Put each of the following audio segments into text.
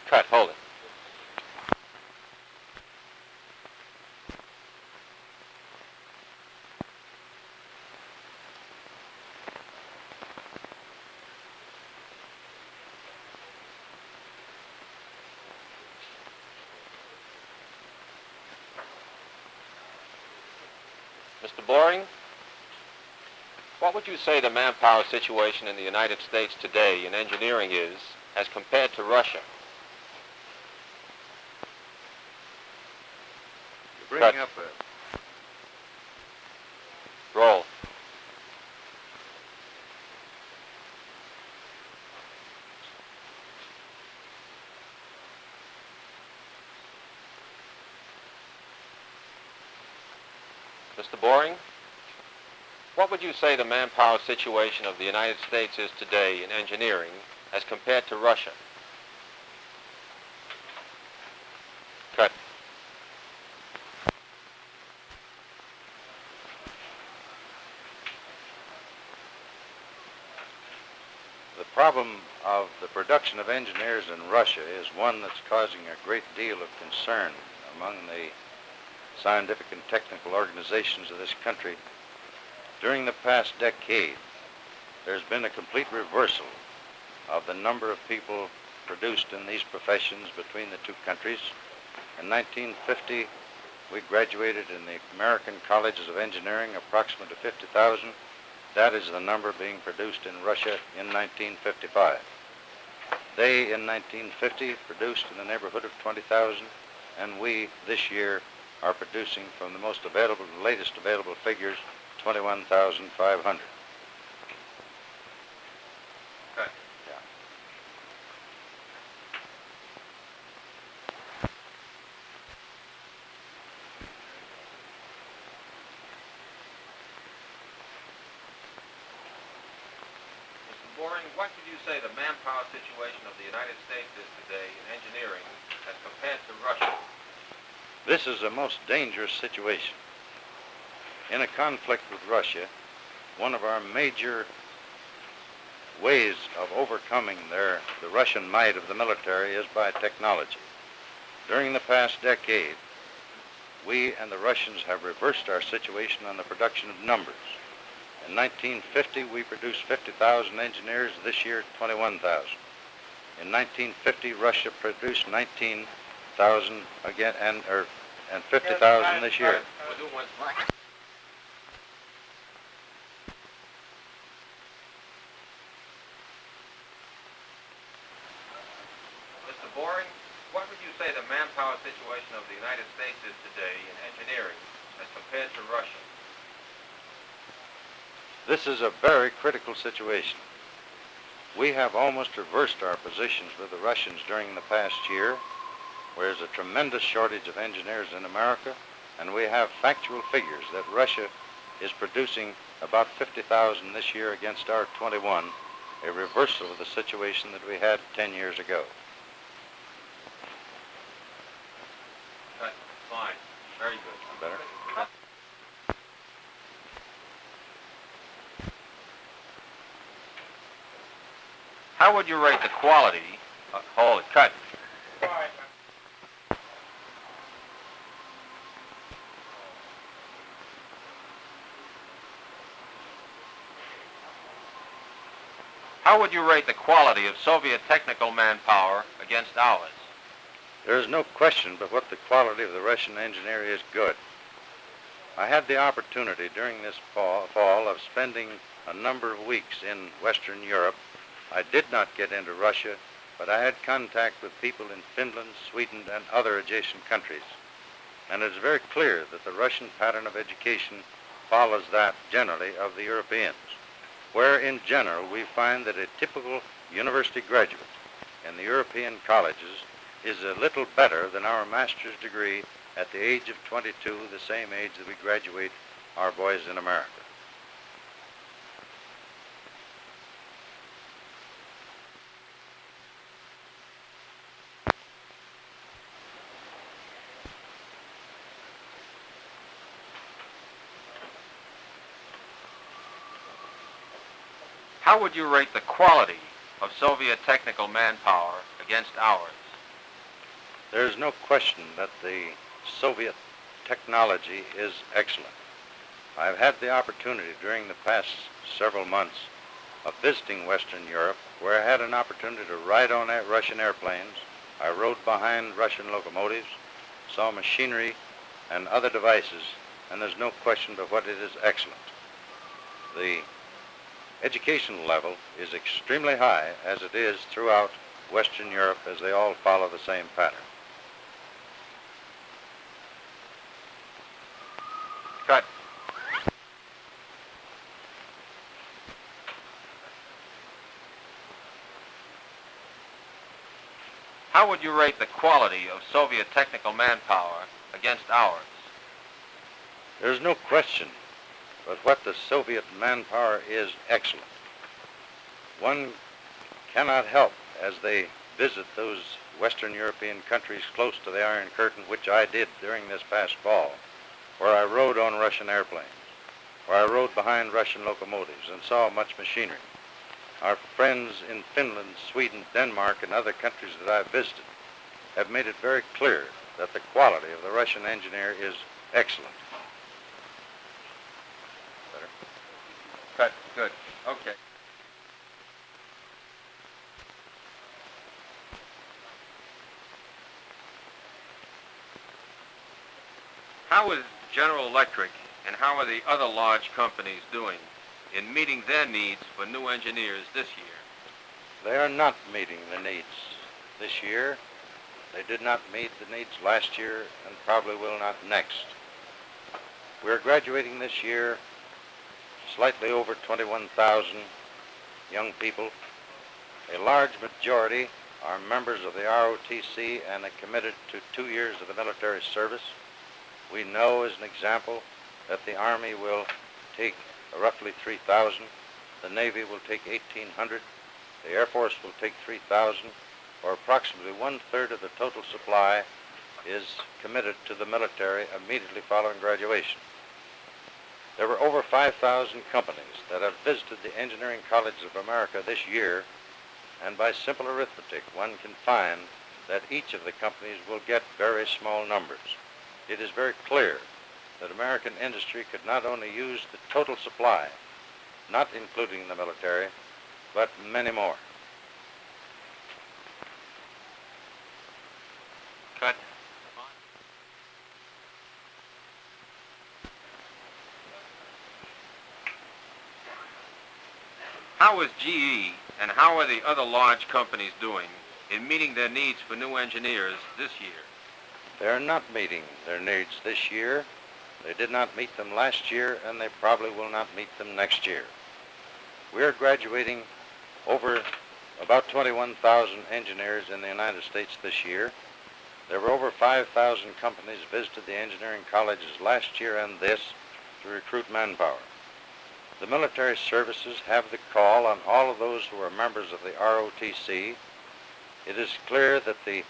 Cut, hold it. Mr. Boring, what would you say the manpower situation in the United States today in engineering is as compared to Russia? You're bringing up a... Roll. Mr. Boring, what would you say the manpower situation of the United States is today in engineering as compared to Russia? Cut. The problem of the production of engineers in Russia is one that's causing a great deal of concern among the scientific and technical organizations of this country. During the past decade, there's been a complete reversal of the number of people produced in these professions between the two countries. In 1950, we graduated in the American colleges of engineering approximately 50,000. That is the number being produced in Russia in 1955. They, in 1950, produced in the neighborhood of 20,000, and we, this year, are producing from the latest available figures, 21,500. Okay. Yeah. Mr. Boring, what would you say the manpower situation of the United States is today in engineering as compared to Russia? This is a most dangerous situation. In a conflict with Russia, one of our major ways of overcoming the Russian might of the military is by technology. During the past decade, we and the Russians have reversed our situation on the production of numbers. In 1950, we produced 50,000 engineers. This year, 21,000. In 1950, Russia produced 19,000 again, and 50,000 this year. Mr. Boring, what would you say the manpower situation of the United States is today in engineering as compared to Russia? This is a very critical situation. We have almost reversed our positions with the Russians during the past year, where there's a tremendous shortage of engineers in America, and we have factual figures that Russia is producing about 50,000 this year against our 21, a reversal of the situation that we had 10 years ago. Cut. Fine. Very good. Better? How would you rate the quality? Hold it. Cut. How would you rate the quality of Soviet technical manpower against ours? There is no question but what the quality of the Russian engineer is good. I had the opportunity during this fall of spending a number of weeks in Western Europe. I did not get into Russia, but I had contact with people in Finland, Sweden, and other adjacent countries. And it's very clear that the Russian pattern of education follows that generally of the Europeans, where in general we find that a typical university graduate in the European colleges is a little better than our master's degree at the age of 22, the same age that we graduate our boys in America. How would you rate the quality of Soviet technical manpower against ours? There's no question that the Soviet technology is excellent. I've had the opportunity during the past several months of visiting Western Europe, where I had an opportunity to ride on Russian airplanes. I rode behind Russian locomotives, saw machinery and other devices, and there's no question but what it is excellent. The educational level is extremely high, as it is throughout Western Europe, as they all follow the same pattern. Cut. How would you rate the quality of Soviet technical manpower against ours? There's no question but what the Soviet manpower is excellent. One cannot help, as they visit those Western European countries close to the Iron Curtain, which I did during this past fall, where I rode on Russian airplanes, where I rode behind Russian locomotives and saw much machinery. Our friends in Finland, Sweden, Denmark, and other countries that I've visited have made it very clear that the quality of the Russian engineer is excellent. Better? Cut. Good. Okay. How is General Electric and how are the other large companies doing in meeting their needs for new engineers this year? They are not meeting the needs this year. They did not meet the needs last year and probably will not next. We're graduating this year slightly over 21,000 young people. A large majority are members of the ROTC and are committed to 2 years of the military service. We know, as an example, that the Army will take roughly 3,000, the Navy will take 1,800, the Air Force will take 3,000, or approximately 1/3 of the total supply is committed to the military immediately following graduation. There were over 5,000 companies that have visited the Engineering College of America this year, and by simple arithmetic, one can find that each of the companies will get very small numbers. It is very clear that American industry could not only use the total supply, not including the military, but many more. Cut. How is GE and how are the other large companies doing in meeting their needs for new engineers this year? They are not meeting their needs this year. They did not meet them last year, and they probably will not meet them next year. We are graduating over about 21,000 engineers in the United States this year. There were over 5,000 companies visited the engineering colleges last year and this to recruit manpower. The military services have the call on all of those who are members of the ROTC. It is clear that the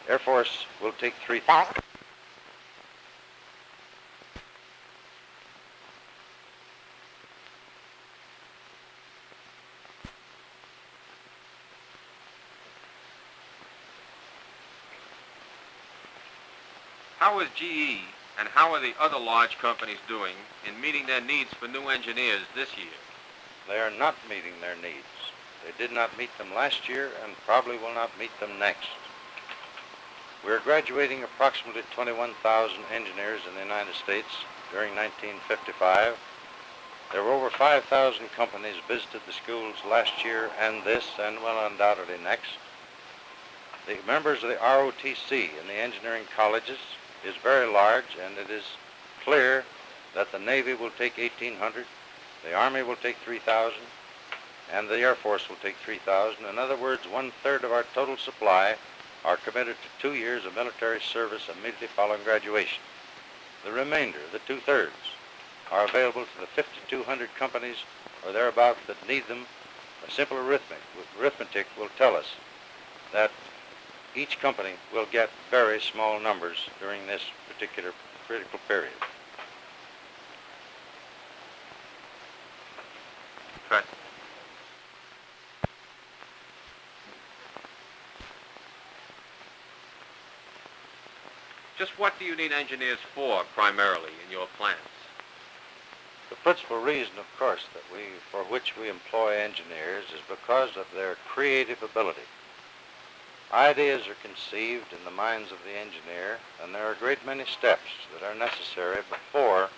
Air Force will take 3,000. How is GE and how are the other large companies doing in meeting their needs for new engineers this year? They are not meeting their needs. They did not meet them last year and probably will not meet them next. We are graduating approximately 21,000 engineers in the United States during 1955. There were over 5,000 companies visited the schools last year and this and will undoubtedly next. The members of the ROTC in the engineering colleges is very large, and it is clear that the Navy will take 1,800, the Army will take 3,000, and the Air Force will take 3,000. In other words, 1/3 of our total supply are committed to 2 years of military service immediately following graduation. The remainder, the 2/3, are available to the 5,200 companies or thereabouts that need them. A simple arithmetic will tell us that each company will get very small numbers during this particular critical period. Cut. Just what do you need engineers for, primarily, in your plants? The principal reason, of course, for which we employ engineers is because of their creative ability. Ideas are conceived in the minds of the engineer, and there are a great many steps that are necessary before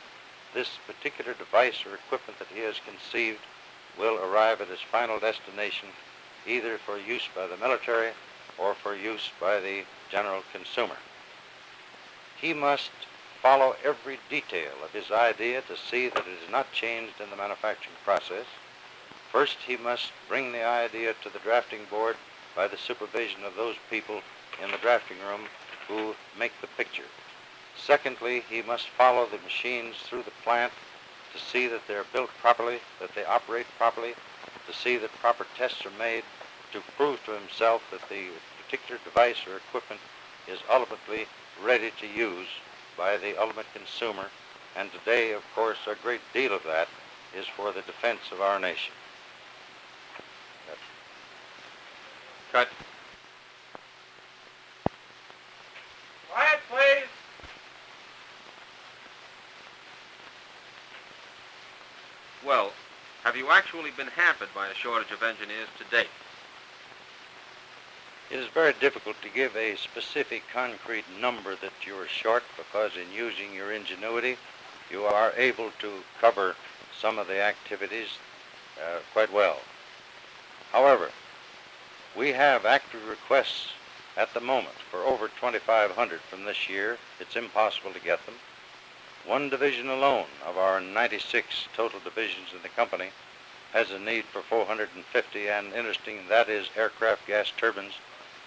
this particular device or equipment that he has conceived will arrive at his final destination, either for use by the military or for use by the general consumer. He must follow every detail of his idea to see that it is not changed in the manufacturing process. First, he must bring the idea to the drafting board by the supervision of those people in the drafting room who make the picture. Secondly, he must follow the machines through the plant to see that they're built properly, that they operate properly, to see that proper tests are made, to prove to himself that the particular device or equipment is ultimately ready to use by the ultimate consumer. And today, of course, a great deal of that is for the defense of our nation. Cut. Quiet, please. Well, have you actually been hampered by a shortage of engineers to date? It is very difficult to give a specific concrete number that you are short, because in using your ingenuity, you are able to cover some of the activities quite well. However, we have active requests at the moment for over 2,500 from this year. It's impossible to get them. One division alone of our 96 total divisions in the company has a need for 450, and interesting, that is aircraft gas turbines,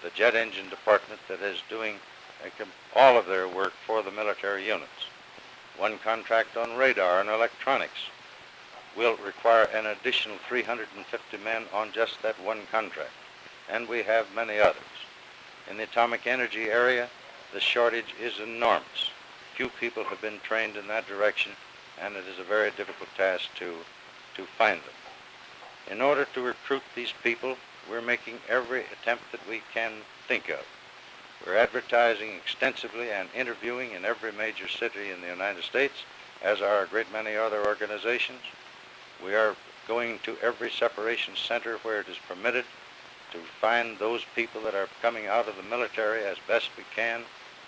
the jet engine department that is doing all of their work for the military units. One contract on radar and electronics will require an additional 350 men on just that one contract, and we have many others. In the atomic energy area, the shortage is enormous. Few people have been trained in that direction, and it is a very difficult task to find them. In order to recruit these people, we're making every attempt that we can think of. We're advertising extensively and interviewing in every major city in the United States, as are a great many other organizations. We are going to every separation center where it is permitted to find those people that are coming out of the military as best we can,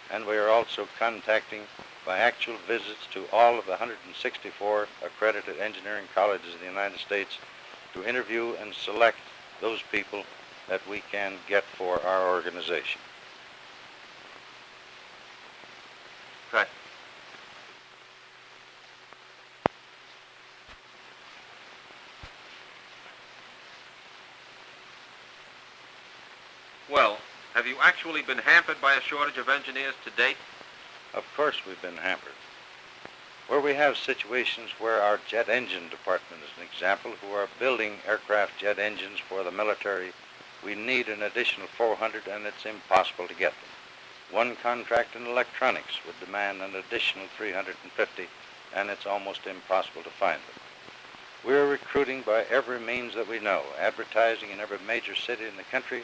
and we are also contacting by actual visits to all of the 164 accredited engineering colleges in the United States to interview and select those people that we can get for our organization. Cut. Well, have you actually been hampered by a shortage of engineers to date? Of course we've been hampered. Where we have situations where our jet engine department is an example, who are building aircraft jet engines for the military, we need an additional 400, and it's impossible to get them. One contract in electronics would demand an additional 350, and it's almost impossible to find them. We're recruiting by every means that we know, advertising in every major city in the country,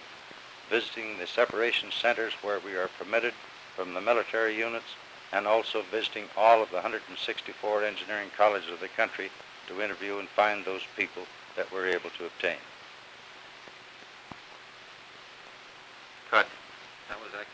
visiting the separation centers where we are permitted from the military units, and also visiting all of the 164 engineering colleges of the country to interview and find those people that we're able to obtain. Cut. That was excellent.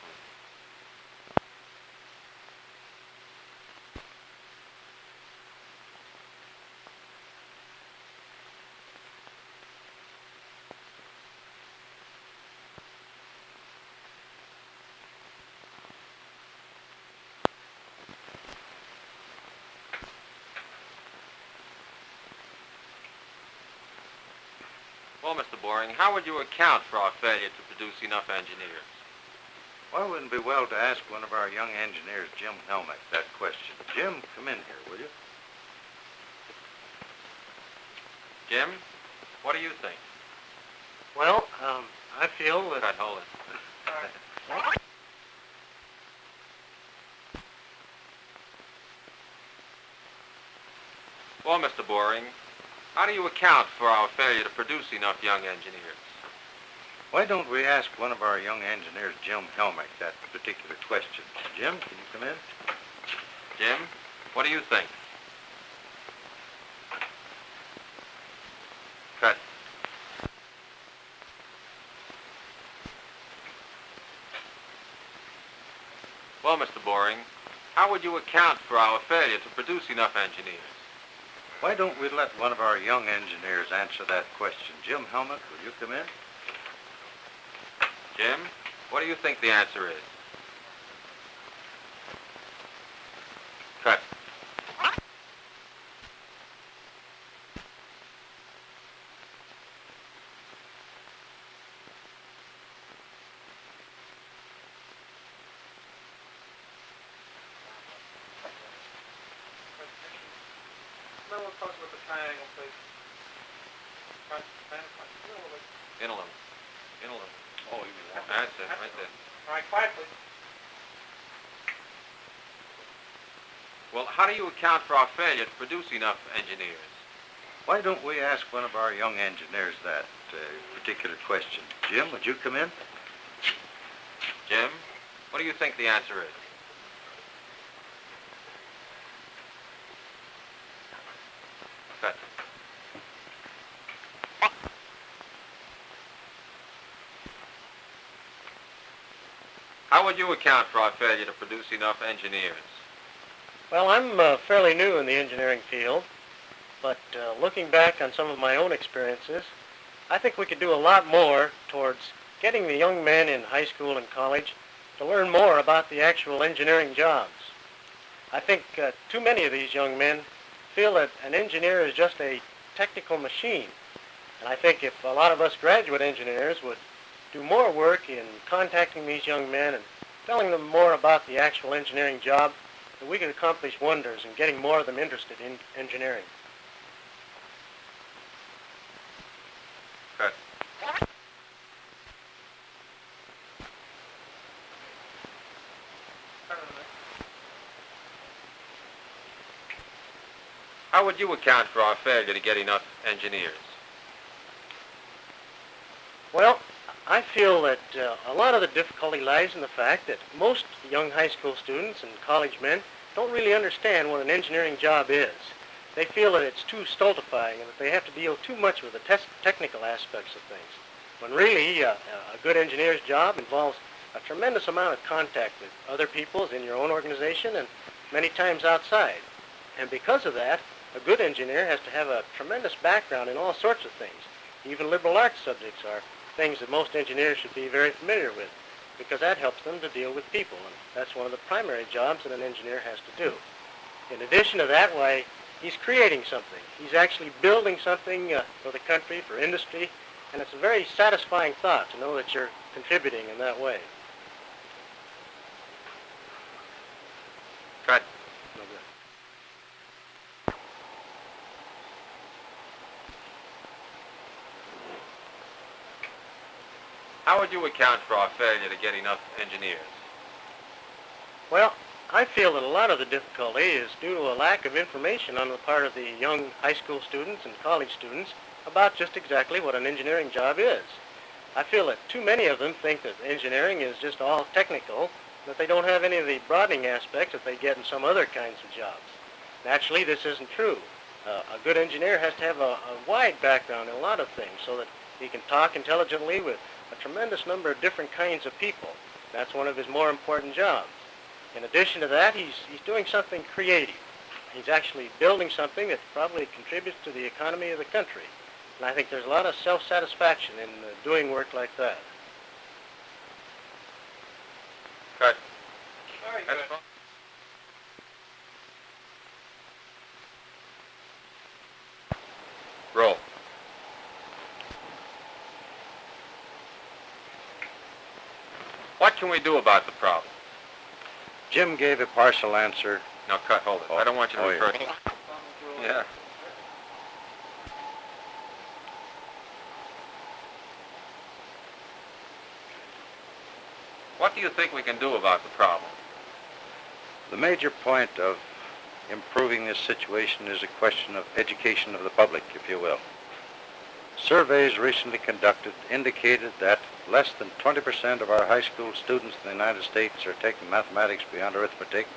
Well, Mr. Boring, how would you account for our failure to produce enough engineers? Well, it wouldn't be well to ask one of our young engineers, Jim Helmick, that question. Jim, come in here, will you? Jim, what do you think? Well, I feel that... Cut, hold it. Well, Mr. Boring, how do you account for our failure to produce enough young engineers? Why don't we ask one of our young engineers, Jim Helmick, that particular question? Jim, can you come in? Jim, what do you think? Cut. Well, Mr. Boring, how would you account for our failure to produce enough engineers? Why don't we let one of our young engineers answer that question? Jim Helmick, will you come in? Jim, what do you think the answer is? Cut. No, we'll talk about the triangle, please. Inland. Inland. Oh, you mean that? That's it, right there. All right, quiet, please. Well, how do you account for our failure to produce enough engineers? Why don't we ask one of our young engineers that particular question? Jim, would you come in? Jim, what do you think the answer is? Cut. How would you account for our failure to produce enough engineers? Well, I'm fairly new in the engineering field, but looking back on some of my own experiences, I think we could do a lot more towards getting the young men in high school and college to learn more about the actual engineering jobs. I think too many of these young men feel that an engineer is just a technical machine. And I think if a lot of us graduate engineers would do more work in contacting these young men and telling them more about the actual engineering job, that we could accomplish wonders in getting more of them interested in engineering. Cut. How would you account for our failure to get enough engineers? Well, I feel that a lot of the difficulty lies in the fact that most young high school students and college men don't really understand what an engineering job is. They feel that it's too stultifying and that they have to deal too much with the technical aspects of things, when really a good engineer's job involves a tremendous amount of contact with other people in your own organization and many times outside. And because of that, a good engineer has to have a tremendous background in all sorts of things. Even liberal arts subjects are things that most engineers should be very familiar with, because that helps them to deal with people, and that's one of the primary jobs that an engineer has to do. In addition to that, why, he's creating something. He's actually building something for the country, for industry, and it's a very satisfying thought to know that you're contributing in that way. Cut. No good. How would you account for our failure to get enough engineers? Well, I feel that a lot of the difficulty is due to a lack of information on the part of the young high school students and college students about just exactly what an engineering job is. I feel that too many of them think that engineering is just all technical, that they don't have any of the broadening aspects that they get in some other kinds of jobs. Naturally, this isn't true. A good engineer has to have a wide background in a lot of things so that he can talk intelligently with a tremendous number of different kinds of people. That's one of his more important jobs. In addition to that, he's doing something creative. He's actually building something that probably contributes to the economy of the country. And I think there's a lot of self-satisfaction in doing work like that. Cut. Very That's good. fine. Roll. What can we do about the problem? Jim gave a partial answer. Now, cut, hold it. I don't want you to Oh, refer yeah. to... Yeah. What do you think we can do about the problem? The major point of improving this situation is a question of education of the public, if you will. Surveys recently conducted indicated that less than 20% of our high school students in the United States are taking mathematics beyond arithmetic,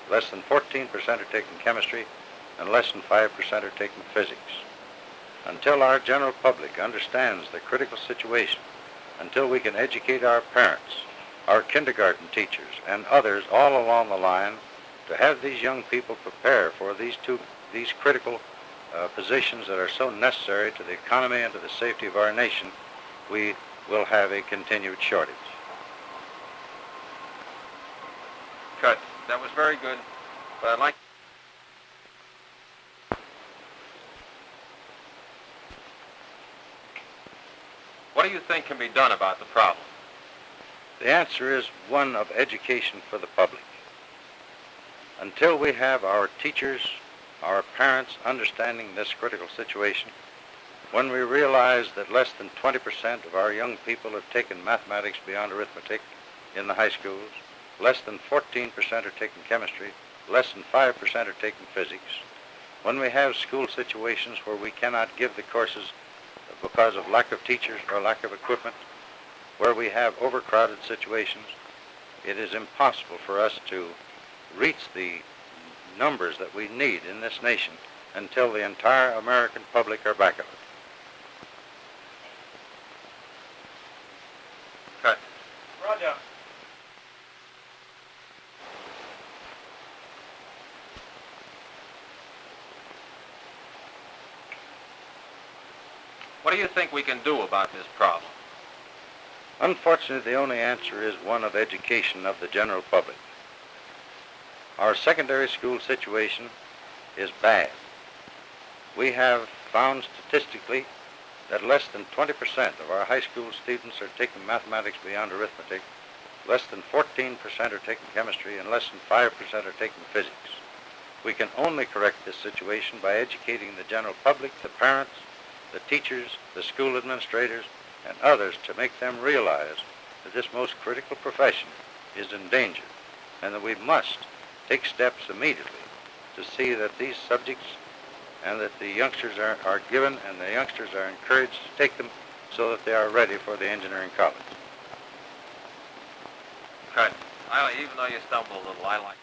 less than 14% are taking chemistry, and less than 5% are taking physics. Until our general public understands the critical situation, until we can educate our parents, our kindergarten teachers, and others all along the line to have these young people prepare for these critical positions that are so necessary to the economy and to the safety of our nation, we will have a continued shortage. Cut. That was very good, but I'd like... What do you think can be done about the problem? The answer is one of education for the public. Until we have our teachers, our parents understanding this critical situation, when we realize that less than 20% of our young people have taken mathematics beyond arithmetic in the high schools, less than 14% are taking chemistry, less than 5% are taking physics, when we have school situations where we cannot give the courses because of lack of teachers or lack of equipment, where we have overcrowded situations, it is impossible for us to reach the numbers that we need in this nation until the entire American public are back of it. Cut. Roger. What do you think we can do about this problem? Unfortunately, the only answer is one of education of the general public. Our secondary school situation is bad. We have found statistically that less than 20% of our high school students are taking mathematics beyond arithmetic, less than 14% are taking chemistry, and less than 5% are taking physics. We can only correct this situation by educating the general public, the parents, the teachers, the school administrators, and others to make them realize that this most critical profession is in danger and that we must take steps immediately to see that these subjects and that the youngsters are given and the youngsters are encouraged to take them so that they are ready for the engineering college. Cut. Even though you stumble a little, I like